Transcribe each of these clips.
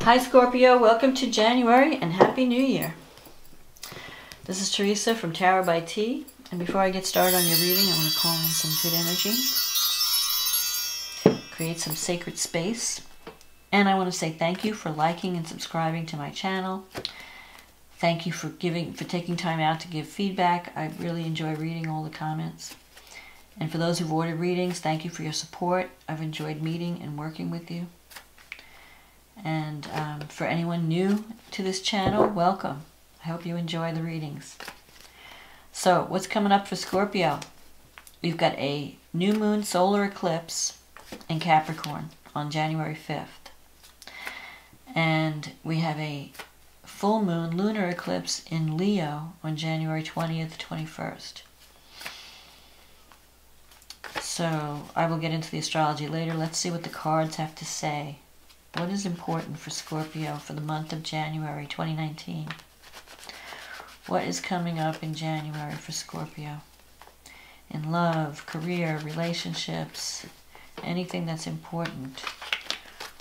Hi Scorpio, welcome to January and Happy New Year. This is Teresa from Tarot by T. And before I get started on your reading, I want to call in some good energy. Create some sacred space. And I want to say thank you for liking and subscribing to my channel. Thank you for taking time out to give feedback. I really enjoy reading all the comments. And for those who've ordered readings, thank you for your support. I've enjoyed meeting and working with you. And for anyone new to this channel, welcome. I hope you enjoy the readings. So, what's coming up for Scorpio? We've got a new moon solar eclipse in Capricorn on January 5th. And we have a full moon lunar eclipse in Leo on January 20th, 21st. So, I will get into the astrology later. Let's see what the cards have to say. What is important for Scorpio for the month of January 2019? What is coming up in January for Scorpio? In love, career, relationships, anything that's important.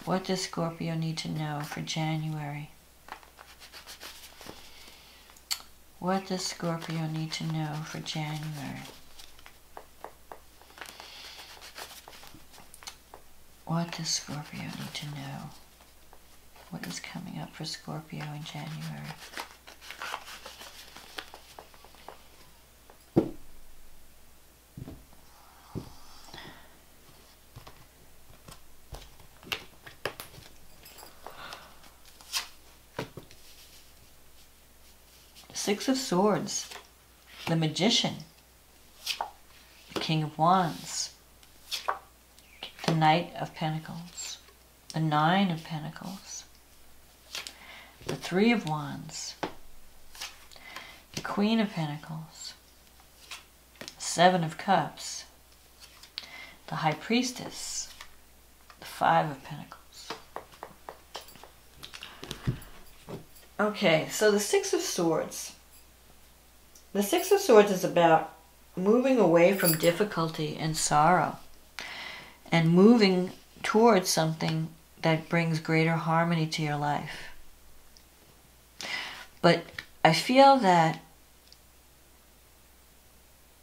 What does Scorpio need to know for January? What does Scorpio need to know for January? What does Scorpio need to know? What is coming up for Scorpio in January? Six of Swords, the Magician, the King of Wands, the Knight of Pentacles, the Nine of Pentacles, the Three of Wands, the Queen of Pentacles, Seven of Cups, the High Priestess, the Five of Pentacles. Okay, so the Six of Swords. The Six of Swords is about moving away from difficulty and sorrow and moving towards something that brings greater harmony to your life. But I feel that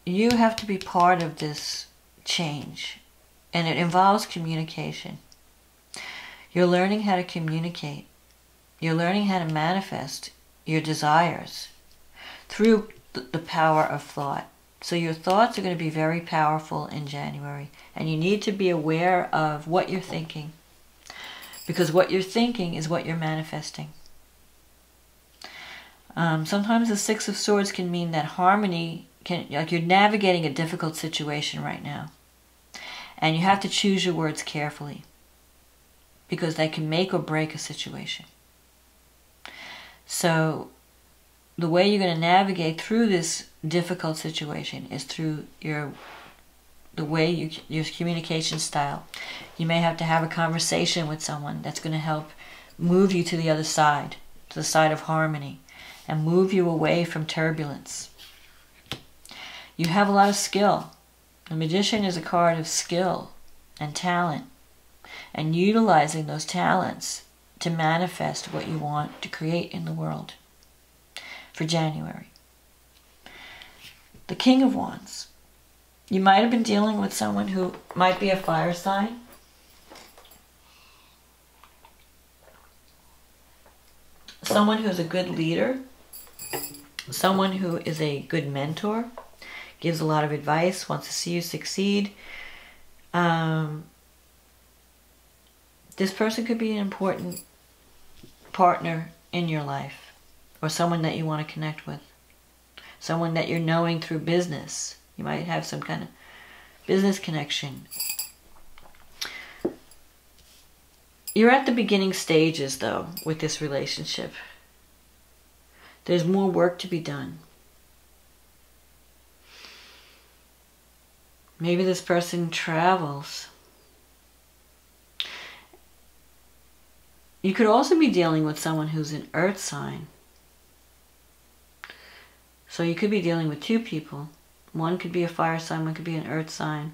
you have to be part of this change, and it involves communication. You're learning how to communicate. You're learning how to manifest your desires through the power of thought. So your thoughts are going to be very powerful in January, and you need to be aware of what you're thinking, because what you're thinking is what you're manifesting. Sometimes the Six of Swords can mean that harmony like you're navigating a difficult situation right now, and you have to choose your words carefully because they can make or break a situation. So the way you're going to navigate through this difficult situation is through your communication style. You may have to have a conversation with someone that's going to help move you to the other side, to the side of harmony, and move you away from turbulence. You have a lot of skill. The Magician is a card of skill and talent, and utilizing those talents to manifest what you want to create in the world for January. The King of Wands. You might have been dealing with someone who might be a fire sign. Someone who is a good leader. Someone who is a good mentor. Gives a lot of advice, wants to see you succeed. This person could be an important partner in your life, or someone that you want to connect with. Someone that you're knowing through business. You might have some kind of business connection. You're at the beginning stages, though, with this relationship. There's more work to be done. Maybe this person travels. You could also be dealing with someone who's an earth sign. So you could be dealing with two people. One could be a fire sign, one could be an earth sign.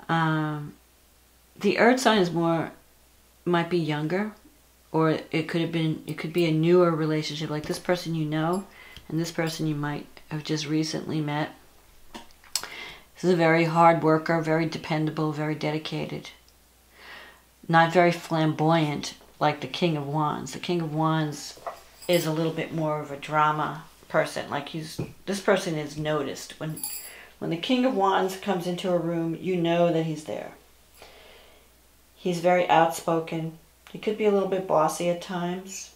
The earth sign is might be younger, or it could be a newer relationship, like this person you know, and this person you might have just recently met. This is a very hard worker, very dependable, very dedicated. Not very flamboyant like the King of Wands. The King of Wands is a little bit more of a drama person. Like this person is noticed. When the King of Wands comes into a room, you know that he's there. He's very outspoken. He could be a little bit bossy at times,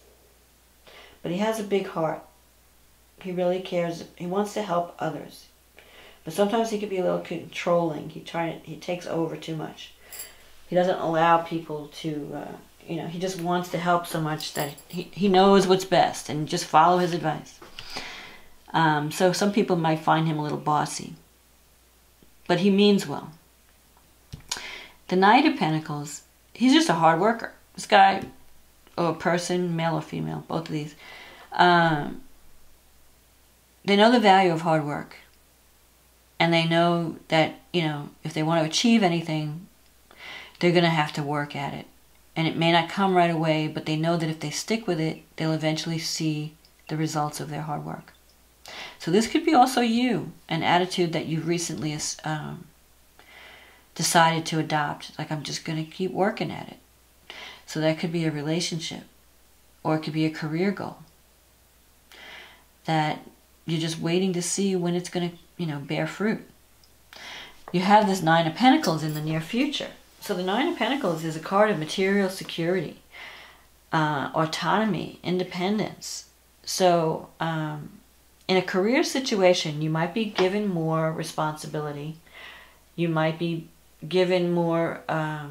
but he has a big heart. He really cares. He wants to help others, but sometimes he could be a little controlling. He takes over too much. He doesn't allow people to, he just wants to help so much that he knows what's best and just follow his advice. So some people might find him a little bossy, but he means well. The Knight of Pentacles, he's just a hard worker. This guy, or person, male or female, both of these, they know the value of hard work. And they know that, if they want to achieve anything, they're going to have to work at it. And it may not come right away, but they know that if they stick with it, they'll eventually see the results of their hard work. So this could be also you, an attitude that you've recently decided to adopt. Like, I'm just going to keep working at it. So that could be a relationship, or it could be a career goal that you're just waiting to see when it's going to, bear fruit. You have this Nine of Pentacles in the near future. So the Nine of Pentacles is a card of material security, autonomy, independence. So in a career situation, you might be given more responsibility. You might be given more of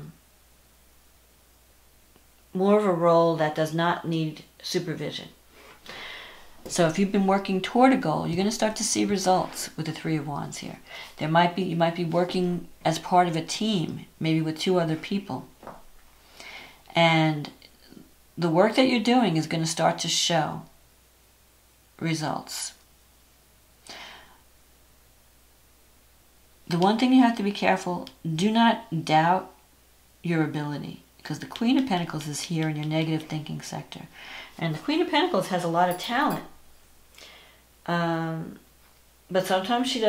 a role that does not need supervision. So if you've been working toward a goal, you're going to start to see results with the Three of Wands here. You might be working as part of a team, maybe with 2 other people. And the work that you're doing is going to start to show results. The one thing you have to be careful, do not doubt your ability, because the Queen of Pentacles is here in your negative thinking sector. And the Queen of Pentacles has a lot of talent. But sometimes she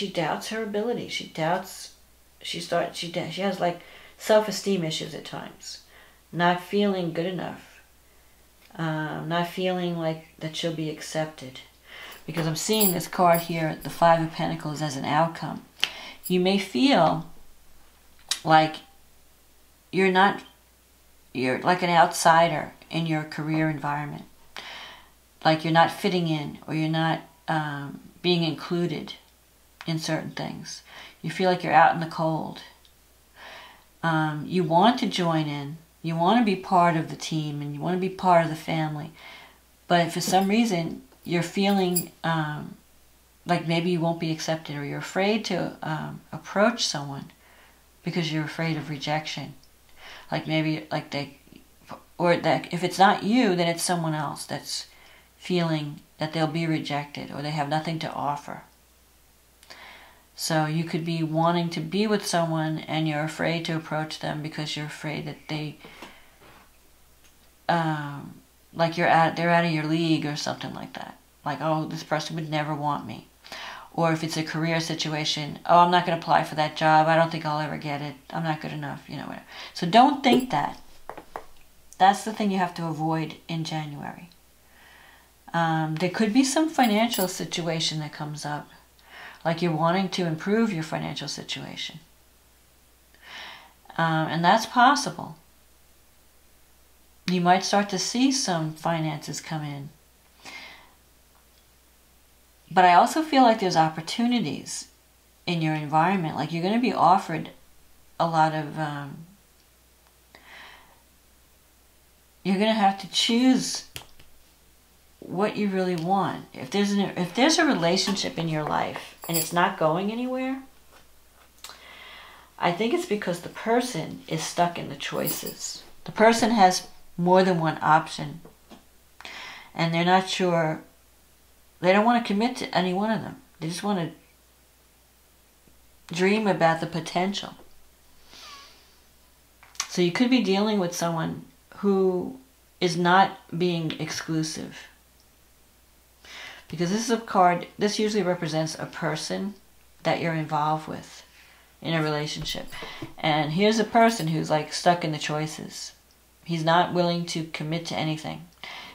doubts her ability. She has like self-esteem issues at times. Not feeling good enough. Not feeling like that she'll be accepted. Because I'm seeing this card here, the Five of Pentacles, as an outcome. You may feel like you're like an outsider in your career environment. Like you're not fitting in, or you're not being included in certain things. You feel like you're out in the cold. You want to join in. You want to be part of the team, and you want to be part of the family. But for some reason, you're feeling like maybe you won't be accepted, or you're afraid to approach someone because you're afraid of rejection. Like maybe or that if it's not you, then it's someone else that's feeling that they'll be rejected, or they have nothing to offer. So you could be wanting to be with someone and you're afraid to approach them because you're afraid that they like they're out of your league or something like that. Like, oh, this person would never want me. Or if it's a career situation, oh, I'm not going to apply for that job. I don't think I'll ever get it. I'm not good enough, whatever. So don't think that. That's the thing you have to avoid in January. There could be some financial situation that comes up. Like you're wanting to improve your financial situation. And that's possible. You might start to see some finances come in. But I also feel like there's opportunities in your environment. Like you're going to be offered a lot of... you're going to have to choose what you really want. If there's a relationship in your life and it's not going anywhere, I think it's because the person is stuck in the choices. The person has more than one option, and they're not sure. They don't want to commit to any one of them. They just want to dream about the potential. So you could be dealing with someone who is not being exclusive. Because this is a card, this usually represents a person that you're involved with in a relationship. And here's a person who's like stuck in the choices. He's not willing to commit to anything.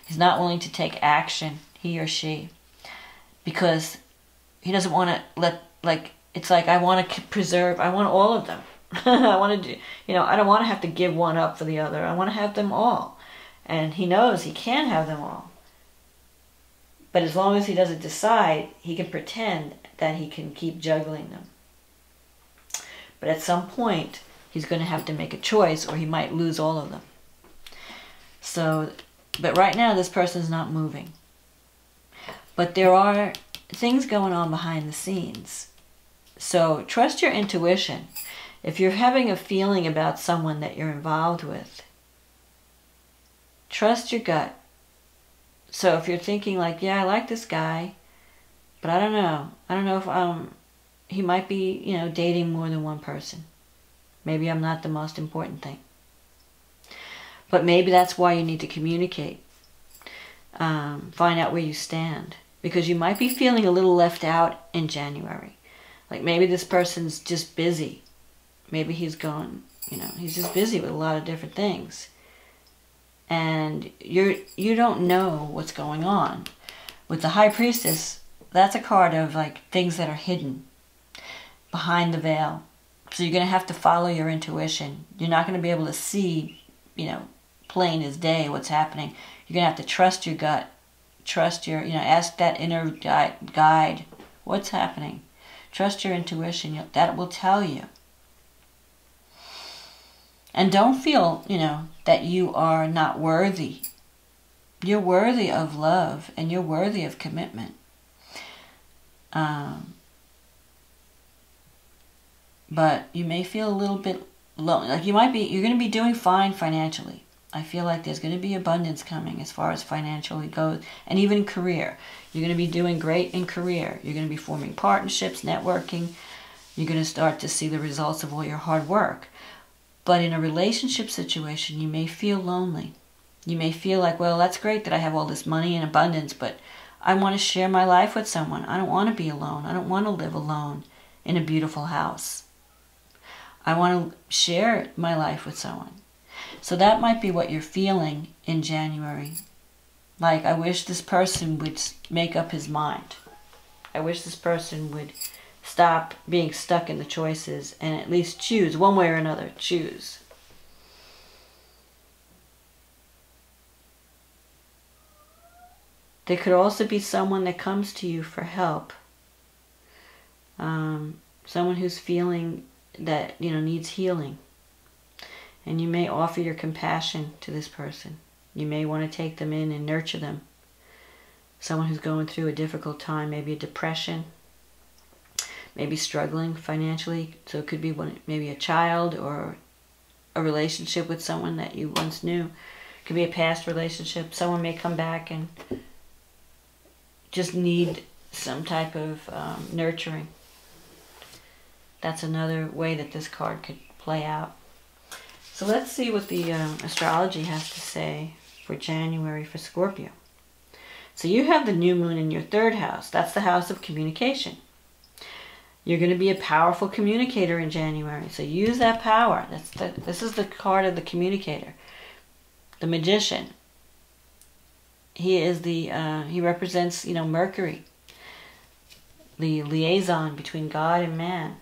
He's not willing to take action, he or she, because he doesn't want to let, like, it's like, I want to preserve, I want all of them. I want to do, you know, I don't want to have to give one up for the other. I want to have them all. And he knows he can have them all. But as long as he doesn't decide, he can pretend that he can keep juggling them. But at some point, he's going to have to make a choice, or he might lose all of them. So, but right now, this person's not moving. But there are things going on behind the scenes. So trust your intuition. If you're having a feeling about someone that you're involved with, trust your gut. So if you're thinking like, yeah, I like this guy, but I don't know. I don't know if he might be, you know, dating more than one person. Maybe I'm not the most important thing. But maybe that's why you need to communicate. Find out where you stand. Because you might be feeling a little left out in January. Like maybe this person's just busy. Maybe he's gone, you know, he's just busy with a lot of different things. And you don't know what's going on. With the High Priestess, that's a card of like things that are hidden behind the veil. So you're going to have to follow your intuition. You're not going to be able to see, you know, plain as day what's happening. You're going to have to trust your gut. Trust your, you know, ask that inner guide, what's happening? Trust your intuition. That will tell you. And don't feel, you know, that you are not worthy. You're worthy of love, and you're worthy of commitment. But you may feel a little bit lonely. Like you're going to be doing fine financially. I feel like there's going to be abundance coming as far as financially goes, and even in career. You're going to be doing great in career. You're going to be forming partnerships, networking. You're going to start to see the results of all your hard work. But in a relationship situation, you may feel lonely. You may feel like, well, that's great that I have all this money in abundance, but I want to share my life with someone. I don't want to be alone. I don't want to live alone in a beautiful house. I want to share my life with someone. So that might be what you're feeling in January. Like, I wish this person would make up his mind. I wish this person would stop being stuck in the choices and at least choose, one way or another, choose. There could also be someone that comes to you for help. Someone who's feeling that, you know, needs healing. And you may offer your compassion to this person. You may want to take them in and nurture them. Someone who's going through a difficult time, maybe a depression, maybe struggling financially. So it could be maybe a child or a relationship with someone that you once knew. It could be a past relationship. Someone may come back and just need some type of nurturing. That's another way that this card could play out. So let's see what the astrology has to say for January for Scorpio. So you have the new moon in your third house. That's the house of communication. You're going to be a powerful communicator in January. So use that power. This is the card of the communicator. The magician. He is he represents, you know, Mercury. The liaison between God and man.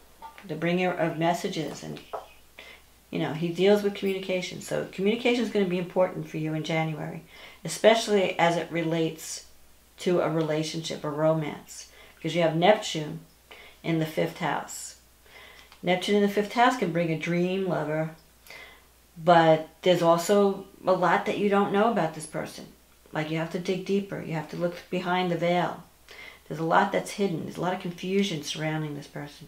The bringer of messages, and you know, he deals with communication. So communication is going to be important for you in January, especially as it relates to a relationship, a romance, because you have Neptune in the 5th house. Neptune in the 5th house can bring a dream lover, but there's also a lot that you don't know about this person. Like, you have to dig deeper. You have to look behind the veil. There's a lot that's hidden. There's a lot of confusion surrounding this person.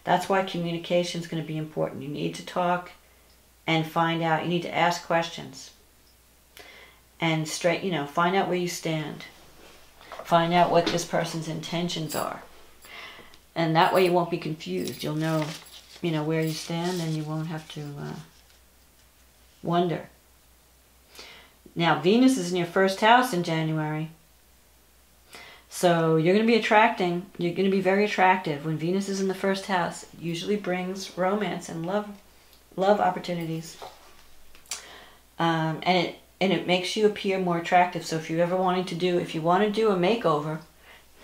That's why communication is going to be important. You need to talk and find out. You need to ask questions. And find out where you stand. Find out what this person's intentions are. And that way you won't be confused. You'll know, where you stand, and you won't have to wonder Now, Venus is in your first house in January. So you're going to be attracting, you're going to be very attractive. When Venus is in the first house, it usually brings romance and love opportunities. And it makes you appear more attractive. So if you want to do a makeover,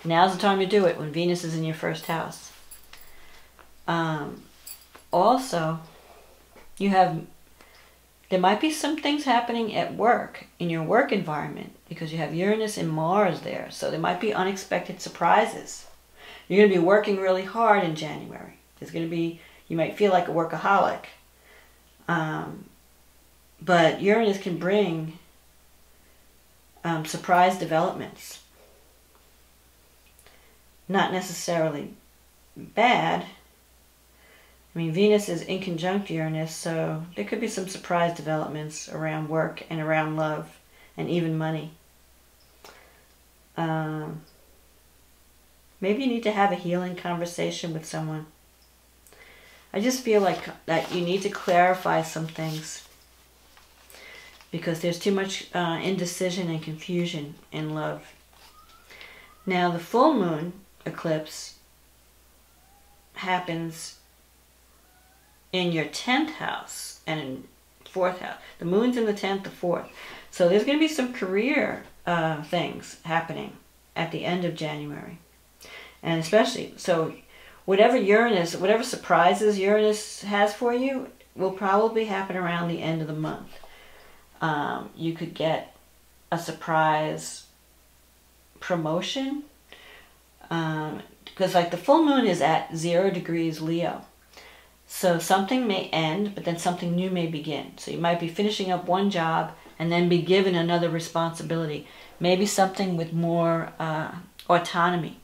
now's the time to do it, when Venus is in your first house. Also, there might be some things happening at work, in your work environment, because you have Uranus and Mars there. So there might be unexpected surprises. You're going to be working really hard in January. You might feel like a workaholic. But Uranus can bring surprise developments. Not necessarily bad. I mean, Venus is in conjunct Uranus, so there could be some surprise developments around work and around love and even money. Maybe you need to have a healing conversation with someone. I just feel like that you need to clarify some things, because there's too much indecision and confusion in love. Now, the full moon eclipse happens in your 10th house and in 4th house. The moon's in the 10th, the 4th. So there's going to be some career things happening at the end of January. And especially, so whatever surprises Uranus has for you will probably happen around the end of the month. You could get a surprise promotion. Because like the full moon is at 0 degrees Leo. So something may end, but then something new may begin. So you might be finishing up one job and then be given another responsibility. Maybe something with more autonomy,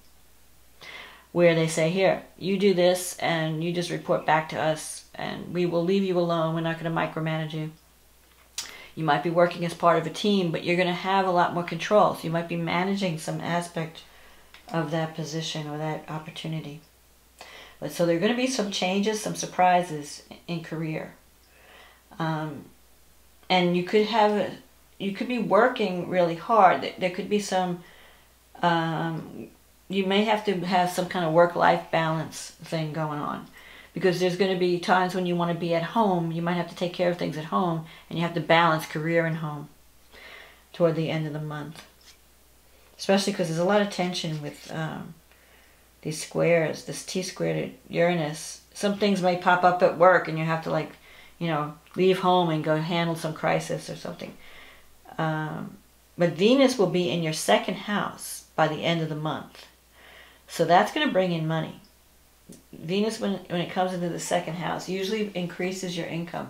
where they say, here, you do this and you just report back to us and we will leave you alone. We're not going to micromanage you. You might be working as part of a team, but you're going to have a lot more control. So you might be managing some aspect of that position or that opportunity. But so there are going to be some changes, some surprises in career. And you could be working really hard. There could be some, you may have to have some kind of work-life balance thing going on. Because there's going to be times when you want to be at home, you might have to take care of things at home, and you have to balance career and home toward the end of the month. Especially because there's a lot of tension with these squares, this T-squared Uranus. Some things may pop up at work and you have to leave home and go handle some crisis or something. But Venus will be in your 2nd house by the end of the month. So that's going to bring in money. Venus, when it comes into the 2nd house, usually increases your income,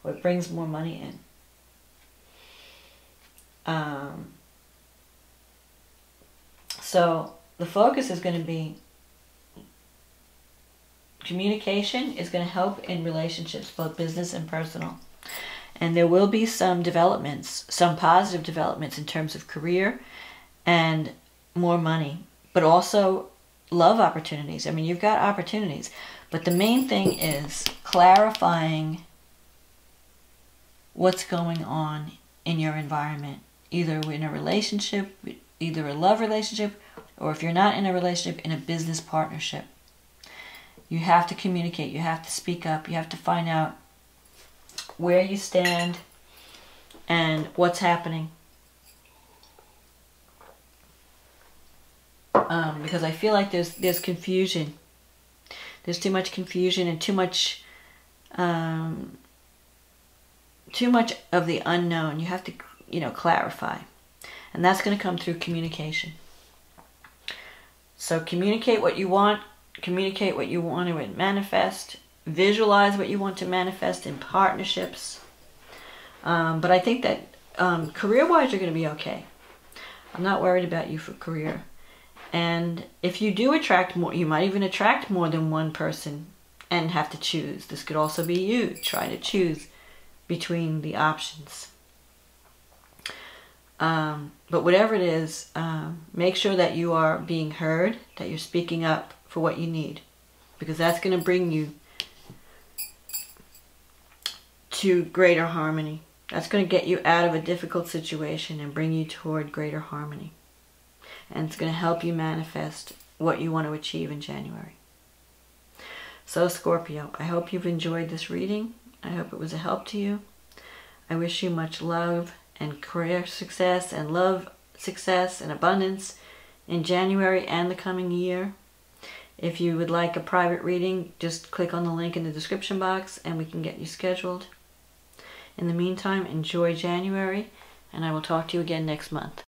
or it brings more money in. So the focus is going to be communication is going to help in relationships, both business and personal. And there will be some developments, some positive developments in terms of career and more money, but also love opportunities. I mean, you've got opportunities, but the main thing is clarifying what's going on in your environment, either in a relationship, either a love relationship, or if you're not in a relationship, in a business partnership. You have to communicate, you have to speak up, you have to find out where you stand and what's happening. Because I feel like there's confusion. There's too much confusion and too much of the unknown. You have to, clarify. And that's going to come through communication. So communicate what you want, communicate what you want to manifest, visualize what you want to manifest in partnerships. But I think that career-wise you're going to be okay. I'm not worried about you for career. And if you do attract more, you might even attract more than one person and have to choose. This could also be you trying to choose between the options. But whatever it is, make sure that you are being heard, that you're speaking up for what you need, because that's going to bring you to greater harmony That's going to get you out of a difficult situation and bring you toward greater harmony. And it's going to help you manifest what you want to achieve in January. So Scorpio, I hope you've enjoyed this reading. I hope it was a help to you. I wish you much love and career success and love success and abundance in January and the coming year. If you would like a private reading, just click on the link in the description box and we can get you scheduled. In the meantime, enjoy January, and I will talk to you again next month.